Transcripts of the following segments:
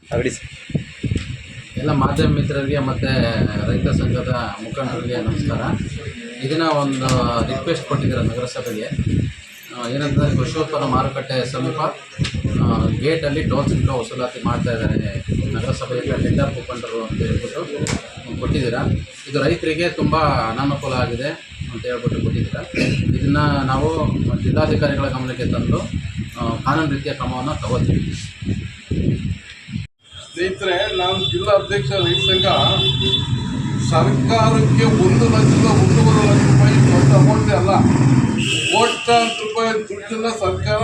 Agadi sir. ಎಲ್ಲ ಮಾಧ್ಯಮ ಮಿತ್ರರಿಗೆ ಮತ್ತು ರೈತ ಸಂಘದ ಮುಖಂಡರಿಗೆ ನಮಸ್ಕಾರ. ಇದನ್ನು ಒಂದು ರಿಕ್ವೆಸ್ಟ್ ಕೊಟ್ಟಿದ್ದಾರೆ ನಗರಸಭೆಗೆ. ಏನಂತಂದರೆ ಕೃಷಿ ಉತ್ಪನ್ನ ಮಾರುಕಟ್ಟೆ ಸಮೀಪ ಗೇಟಲ್ಲಿ ಟೋಲ್ ಶುಲ್ಕ ವಸೂಲಾತಿ ಮಾಡ್ತಾಯಿದ್ದಾರೆ ನಗರಸಭೆಯಿಂದ ಟೆಂಡರ್ ಮುಖಂಡರು ಅಂತ ಹೇಳ್ಬಿಟ್ಟು ಕೊಟ್ಟಿದ್ದೀರಾ. ಇದು ರೈತರಿಗೆ ತುಂಬ ಅನಾನುಕೂಲ ಆಗಿದೆ ಅಂತ ಹೇಳ್ಬಿಟ್ಟು ಕೊಟ್ಟಿದ್ದೀರಾ. ಇದನ್ನು ನಾವು ಜಿಲ್ಲಾಧಿಕಾರಿಗಳ ಗಮನಕ್ಕೆ ತಂದು ಕಾನೂನು ರೀತಿಯ ಕ್ರಮವನ್ನು ತಗೋತೀವಿ. ಸ್ನೇಹಿತರೆ, ನಾನು ಜಿಲ್ಲಾ ಅಧ್ಯಕ್ಷ ರೈತ ಸಂಘ. ಸರ್ಕಾರಕ್ಕೆ 1,00,000 1,2 ಲಕ್ಷ ರೂಪಾಯಿ ದೊಡ್ಡ ಅಮೌಂಟೇ ಅಲ್ಲ, ಕೋಟ್ಯಾಂತರ ರೂಪಾಯಿ ದುಡ್ಡನ್ನು ಸರ್ಕಾರ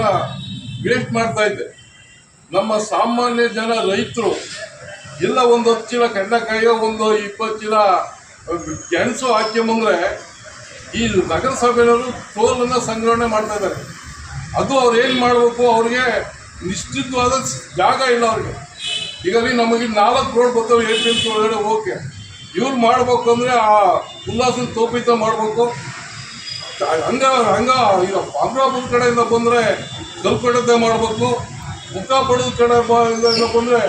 ವೇಸ್ಟ್ ಮಾಡ್ತಾ ಇದೆ. ನಮ್ಮ ಸಾಮಾನ್ಯ ಜನ ರೈತರು ಎಲ್ಲ 10 ಚೀಲ ಕಡಲೆಕಾಯಿಯೋ 20 ಚೀಲ ಗೆಣಸು ಹಾಕ್ಯಂಬಂದ್ರೆ ಈ ನಗರಸಭೆಯವರು ಟೋಲನ್ನು ಸಂಗ್ರಹಣೆ ಮಾಡ್ತಾ ಇದ್ದಾರೆ. ಅದು ಅವ್ರು ಏನು ಮಾಡಬೇಕು, ಅವ್ರಿಗೆ ನಿಶ್ಚಿತವಾದ ಜಾಗ ಇಲ್ಲ ಅವ್ರಿಗೆ. ಈಗ ನಮಗೆ 4 ರೋಡ್ ಬರ್ತವೆ APMC ಒಳಗಡೆ. ಓಕೆ, ಇವ್ರು ಮಾಡಬೇಕು ಅಂದರೆ ಆ ಉಲ್ಲಾಸನ ತೋಪಿತ ಮಾಡಬೇಕು. ಹಂಗ ಈಗ ಅಮರಾಪುರ ಕಡೆಯಿಂದ ಬಂದರೆ ಕಲ್ಕಡತೆ ಮಾಡಬೇಕು. ಮುಖಾಪಡದ ಕಡೆ ಬಂದರೆ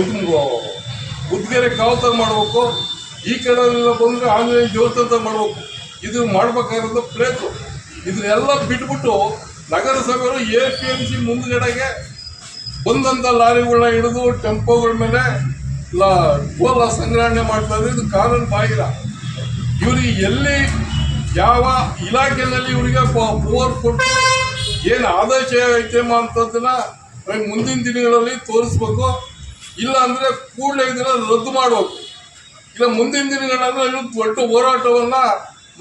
ಇದು ಉದ್ಗೆರೆ ಕಾವತಾಗ ಮಾಡಬೇಕು. ಈ ಕಡೆಯಿಂದ ಬಂದರೆ ಆಂಜನೇಯ ದೇವಸ್ಥಾನ ಮಾಡಬೇಕು. ಇದು ಮಾಡಬೇಕಾಗಿರೋದು ಪ್ಲೇಸು. ಇದನ್ನೆಲ್ಲ ಬಿಟ್ಬಿಟ್ಟು ನಗರಸಭೆಯವರು APMC ಮುಂದುಗಡೆಗೆ ಬಂದಂಥ ಲಾರಿಗಳನ್ನ ಹಿಡಿದು ಟೆಂಪೋಗಳ ಮೇಲೆ ಟೋಲ ಸಂಗ್ರಹಣೆ ಮಾಡ್ತಾ ಇದ್ರೆ ಇದು ಕಾನೂನು ಬಾಹಿರ. ಇವ್ರಿಗೆ ಎಲ್ಲಿ ಯಾವ ಇಲಾಖೆಯಲ್ಲಿ ಇವರಿಗೆ ಪವರ್ ಕೊಟ್ಟು ಏನು ಆದೇಶ ಐತೆಮ್ಮ ಅಂತದನ್ನ ಮುಂದಿನ ದಿನಗಳಲ್ಲಿ ತೋರಿಸ್ಬೇಕು. ಇಲ್ಲ ಅಂದರೆ ಕೂಡಲೇ ಇದನ್ನು ರದ್ದು ಮಾಡಬೇಕು. ಇಲ್ಲ ಮುಂದಿನ ದಿನಗಳಲ್ಲಿ ದೊಡ್ಡ ಹೋರಾಟವನ್ನು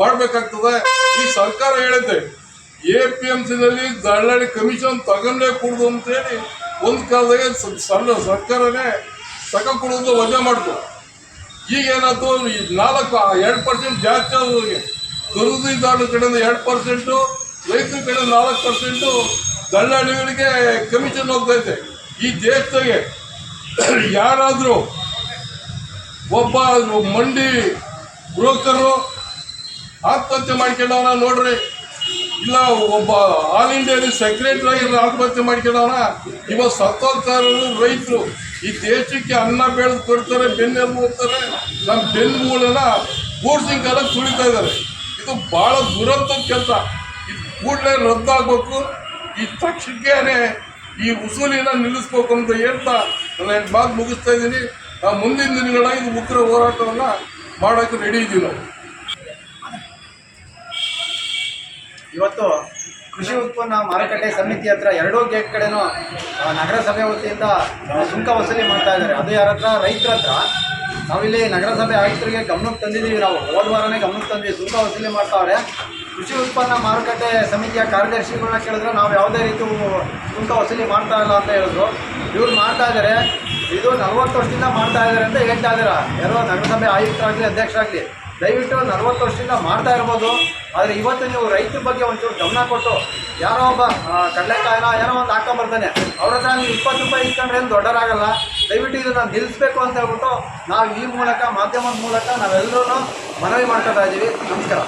ಮಾಡಬೇಕಾಗ್ತದೆ. ಈ ಸರ್ಕಾರ ಹೇಳಿದೆ APMCನಲ್ಲಿ ದಳ್ಳಾಳಿ ಕಮಿಷನ್ ತಗೊಂಡೇ ಕೊಡುದು ಅಂತೇಳಿ ಒಂದು ಕಾಲದಾಗೆ ಸರ್ಕಾರನೇ ಕೊಡೋದು ವಜಾ ಮಾಡ್ತು. ಈಗೇನಾಯ್ತು, 2% ಜಾಸ್ತಿ ಆದವ್ರಿಗೆ ಖರೀದಿದಾರರ ಕಡೆಯಿಂದ 2%, ರೈತರ ಕಡೆ 4% ದಳ್ಳಾಳಿಗಳಿಗೆ ಕಮಿಷನ್ ಹೋಗ್ತೈತೆ. ಈ ದೇಶದಾಗೆ ಯಾರಾದರೂ ಒಬ್ಬ ಮಂಡಿ ಬ್ರೋಕರು ಆತ್ಮಹತ್ಯೆ ಮಾಡ್ಕೊಂಡವನ ನೋಡ್ರಿ, ಇಲ್ಲ ಒಬ್ಬ ಆಲ್ ಇಂಡಿಯಾದಲ್ಲಿ ಸೆಕ್ರೆಟರಿ ಆಗಿರೋ ಆತ್ಮಹತ್ಯೆ ಮಾಡ್ಕೊಂಡವನ, ಇವತ್ತು ಸತ್ತೋಗ್ತಾರೆ ರೈತರು. ಈ ದೇಶಕ್ಕೆ ಅನ್ನ ಬೆಳೆದು ಕೊಡ್ತಾರೆ, ಬೆನ್ನೆಲುಬು ಹೋಗ್ತಾರೆ. ನಮ್ಮ ಬೆನ್ನುಗಳನ್ನ ಗೂಡ್ಸಿಂಗ್ ಕಾಲ ತುಳಿತಾ ಇದ್ದಾರೆ. ಇದು ಭಾಳ ದುರಂತದ ಕೆಲಸ. ಇದು ಕೂಡಲೇ ರದ್ದಾಗಬೇಕು. ಈ ತಕ್ಷಣಕ್ಕೆ ಈ ಉಸೂಲಿನ ನಿಲ್ಲಿಸ್ಬೇಕು ಅಂತ ಹೇಳ್ತಾ ನಾನು ಮಾತು ಮುಗಿಸ್ತಾ ಇದ್ದೀನಿ. ಮುಂದಿನ ದಿನಗಳಾಗಿ ಇದು ಉಗ್ರ ಹೋರಾಟವನ್ನು ಮಾಡೋಕ್ಕೆ ರೆಡಿ ಇದ್ದೀವಿ ನಾವು. ಇವತ್ತು ಕೃಷಿ ಉತ್ಪನ್ನ ಮಾರುಕಟ್ಟೆ ಸಮಿತಿ ಹತ್ರ 2 ಗೇಟ್ ಕಡೆನೂ ನಗರಸಭೆ ವತಿಯಿಂದ ಸುಂಕ ವಸೂಲಿ ಮಾಡ್ತಾ ಇದ್ದಾರೆ. ಅದು ಯಾರ ಹತ್ರ? ರೈತರ ಹತ್ರ. ನಾವಿಲ್ಲಿ ನಗರಸಭೆ ಆಯುಕ್ತರಿಗೆ ಗಮನಕ್ಕೆ ತಂದಿದ್ದೀವಿ. ನಾವು ಹೋದ ವಾರನೇ ಗಮನಕ್ಕೆ ತಂದ್ವಿ, ಸುಂಕ ವಸೂಲಿ ಮಾಡ್ತಾವ್ರೆ. ಕೃಷಿ ಉತ್ಪನ್ನ ಮಾರುಕಟ್ಟೆ ಸಮಿತಿಯ ಕಾರ್ಯದರ್ಶಿಗಳನ್ನ ಕೇಳಿದ್ರೆ ನಾವು ಯಾವುದೇ ರೀತಿ ಸುಂಕ ವಸೂಲಿ ಮಾಡ್ತಾ ಇಲ್ಲ ಅಂತ ಹೇಳಿದ್ರು. ಇವ್ರು ಮಾಡ್ತಾ ಇದ್ದಾರೆ. ಇದು 40 ವರ್ಷದಿಂದ ಮಾಡ್ತಾ ಇದ್ದಾರೆ ಅಂತ ಹೇಳ್ತಾ ಇದ್ದಾರೆ ಯಾರೋ ನಗರಸಭೆ ಆಯುಕ್ತರಾಗಲಿ ಅಧ್ಯಕ್ಷರಾಗಲಿ. ದಯವಿಟ್ಟು 40 ವರ್ಷದಿಂದ ಮಾಡ್ತಾ ಇರ್ಬೋದು, ಆದರೆ ಇವತ್ತು ನೀವು ರೈತರ ಬಗ್ಗೆ ಒಂಚೂರು ಗಮನ ಕೊಟ್ಟು ಯಾರೋ ಒಬ್ಬ ಕಡಲೆಕಾಯಿನ ಏನೋ ಒಂದು ಹಾಕೊಂಬರ್ತಾನೆ, ಅವ್ರ ಹತ್ರ ನೀವು 20 ರೂಪಾಯಿ ಇಸ್ಕೊಂಡ್ರೆ ಏನು ದೊಡ್ಡರಾಗಲ್ಲ. ದಯವಿಟ್ಟು ಇದನ್ನು ನಿಲ್ಲಿಸಬೇಕು ಅಂತ ಹೇಳ್ಬಿಟ್ಟು ನಾವು ಈ ಮೂಲಕ ಮಾಧ್ಯಮದ ಮೂಲಕ ನಾವೆಲ್ಲರೂ ಮನವಿ ಮಾಡ್ಕೊತಾ ಇದ್ದೀವಿ. ನಮಸ್ಕಾರ.